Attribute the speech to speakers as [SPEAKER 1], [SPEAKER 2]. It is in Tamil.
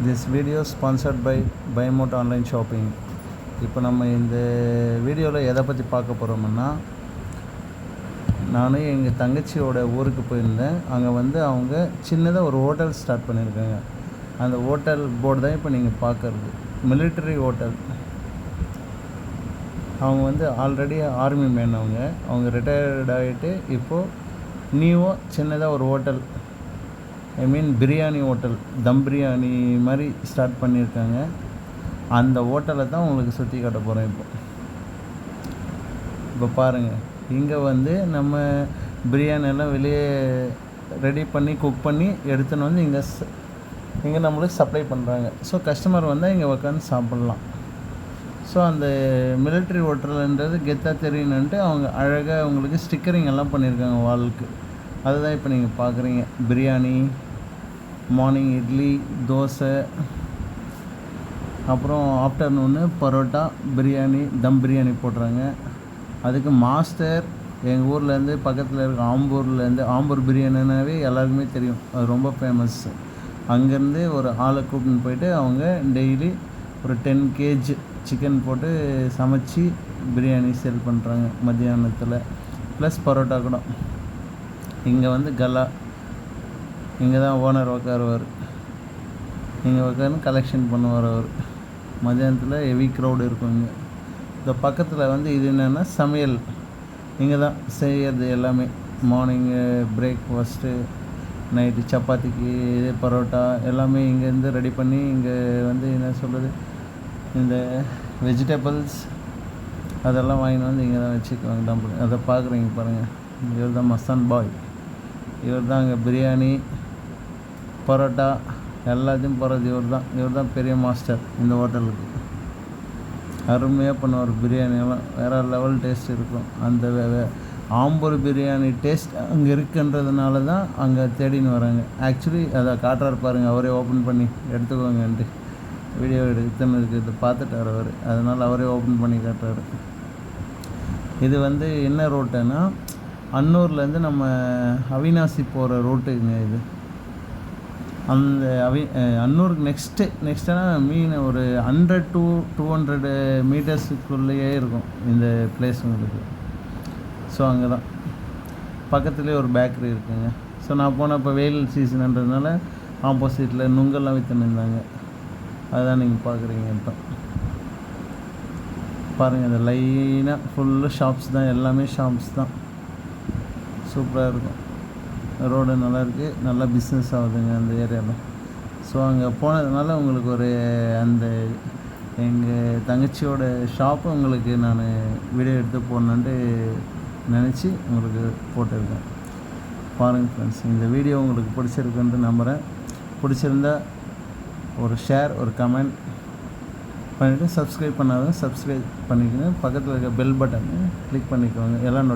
[SPEAKER 1] This video is sponsored by Buymote Online Shopping. இப்போ நம்ம இந்த வீடியோவில் எதை பற்றி பார்க்க போகிறோம்னா, நான் எங்கள் தங்கச்சியோட ஊருக்கு போயிருந்தேன். அங்கே வந்து அவங்க சின்னதாக ஒரு ஹோட்டல் ஸ்டார்ட் பண்ணியிருக்காங்க. அந்த ஹோட்டல் போர்டு தான் இப்போ நீங்கள் பார்க்குறது, மிலிட்ரி ஹோட்டல். அவங்க வந்து ஆல்ரெடி ஆர்மி மேன். அவங்க ரிட்டையர்ட் ஆகிட்டு இப்போது நியூவாக சின்னதாக ஒரு ஹோட்டல், பிரியாணி ஹோட்டல், தம் பிரியாணி மாதிரி ஸ்டார்ட் பண்ணியிருக்காங்க. அந்த ஹோட்டலை தான் உங்களுக்கு சுற்றி காட்ட போகிறேன். இப்போ பாருங்கள், இங்கே வந்து நம்ம பிரியாணியெல்லாம் வெளியே ரெடி பண்ணி குக் பண்ணி எடுத்துன்னு வந்து இங்கே நம்மளுக்கு சப்ளை பண்ணுறாங்க. ஸோ கஸ்டமர் வந்தால் இங்கே உட்காந்து சாப்பிட்லாம். ஸோ அந்த மிலிட்ரி ஹோட்டலுன்றது கெத்தாக தெரியணுன்ட்டு அவங்க அழகாக உங்களுக்கு ஸ்டிக்கரிங் எல்லாம் பண்ணியிருக்காங்க வாலுக்கு. அதுதான் இப்போ நீங்கள் பார்க்குறீங்க. பிரியாணி, மார்னிங் இட்லி, தோசை, அப்புறம் ஆஃப்டர்நூனு பரோட்டா, பிரியாணி, தம் பிரியாணி போடுறாங்க. அதுக்கு மாஸ்டர் எங்கள் ஊர்லேருந்து பக்கத்தில் இருக்க ஆம்பூர் பிரியாணினாவே எல்லாருக்குமே தெரியும், அது ரொம்ப ஃபேமஸ். அங்கேருந்து ஒரு ஆளை கூப்பிட்டு போயிட்டு அவங்க டெய்லி ஒரு 10 kg சிக்கன் போட்டு சமைச்சி பிரியாணி சேல் பண்ணுறாங்க மத்தியானத்தில். ப்ளஸ் பரோட்டா கூட. இங்கே வந்து கலா, இங்கே தான் ஓனர் உட்காருவார். இங்கே உட்காந்து கலெக்ஷன் பண்ணுவார் அவர். மத்தியானத்தில் ஹெவி க்ரௌடு இருக்கும் இங்கே. இந்த பக்கத்தில் வந்து இது என்னென்னா சமையல். இங்கே தான் செய்கிறது எல்லாமே. மார்னிங்கு பிரேக்ஃபாஸ்ட்டு, நைட்டு சப்பாத்திக்கு இது பரோட்டா எல்லாமே இங்கேருந்து ரெடி பண்ணி இங்கே வந்து என்ன சொல்கிறது, இந்த வெஜிடபிள்ஸ் அதெல்லாம் வாங்கிட்டு வந்து இங்கே தான் வச்சுக்குவாங்க. டம்பிள் அதை பார்க்குறீங்க பாருங்கள். இவர் தான் மஸ்தான் பாய். இவர் தான் அங்கே பிரியாணி, பரோட்டா எல்லாத்தையும் போகிறது இவர் தான் பெரிய மாஸ்டர் இந்த ஹோட்டலுக்கு. அருமையாக பண்ணுவார். பிரியாணியெல்லாம் வேறு லெவல் டேஸ்ட் இருக்கும். அந்த ஆம்பூர் பிரியாணி டேஸ்ட் அங்கே இருக்குன்றதுனால தான் அங்கே தேடின்னு வராங்க. ஆக்சுவலி அதை காட்டுறாரு பாருங்கள், அவரே ஓப்பன் பண்ணி எடுத்துக்கோங்கன்ட்டு வீடியோ எடுத்துன்னு இருக்குது, பார்த்துட்டார் அவர். அதனால் அவரே ஓப்பன் பண்ணி காட்டுறாரு. இது வந்து என்ன ரோட்டுன்னா, அன்னூர்லேருந்து நம்ம அவினாசி போகிற ரோட்டுங்க இது. அந்த அன்னூருக்கு நெக்ஸ்ட்டுனா ஒரு 100 to 200 மீட்டர்ஸுக்குள்ளேயே இருக்கும் இந்த பிளேஸ் உங்களுக்கு. ஸோ அங்கே தான் பக்கத்துலேயே ஒரு பேக்கரி இருக்குங்க. ஸோ நான் போனப்போ வெயில் சீசனுன்றதுனால ஆப்போசிட்டில் நுங்கெல்லாம் விற்றுன்னு இருந்தாங்க. அதுதான் நீங்கள் பார்க்குறீங்க. இப்போ பாருங்கள், இந்த லைனாக ஃபுல்லு ஷாப்ஸ் தான், எல்லாமே ஷாப்ஸ் தான். சூப்பராக இருக்கும். ரோடு நல்லாயிருக்கு, நல்லா பிஸ்னஸ் ஆகுதுங்க அந்த ஏரியாவில். ஸோ அங்கே போனதுனால உங்களுக்கு ஒரு அந்த எங்கள் தங்கச்சியோட ஷாப்பு உங்களுக்கு நான் வீடியோ எடுத்து போடணுன்ட்டு நினச்சி உங்களுக்கு போட்டிருக்கேன். பாருங்கள் ஃப்ரெண்ட்ஸ், இந்த வீடியோ உங்களுக்கு பிடிச்சிருக்குன்ட்டு நம்புகிறேன். பிடிச்சிருந்தா ஒரு ஷேர், ஒரு கமெண்ட் பண்ணிவிட்டு சப்ஸ்கிரைப் பண்ணாதான் சப்ஸ்கிரைப் பண்ணிக்கணும். பக்கத்தில் இருக்க பெல் பட்டனை கிளிக் பண்ணிக்கோங்க. எல்லாம்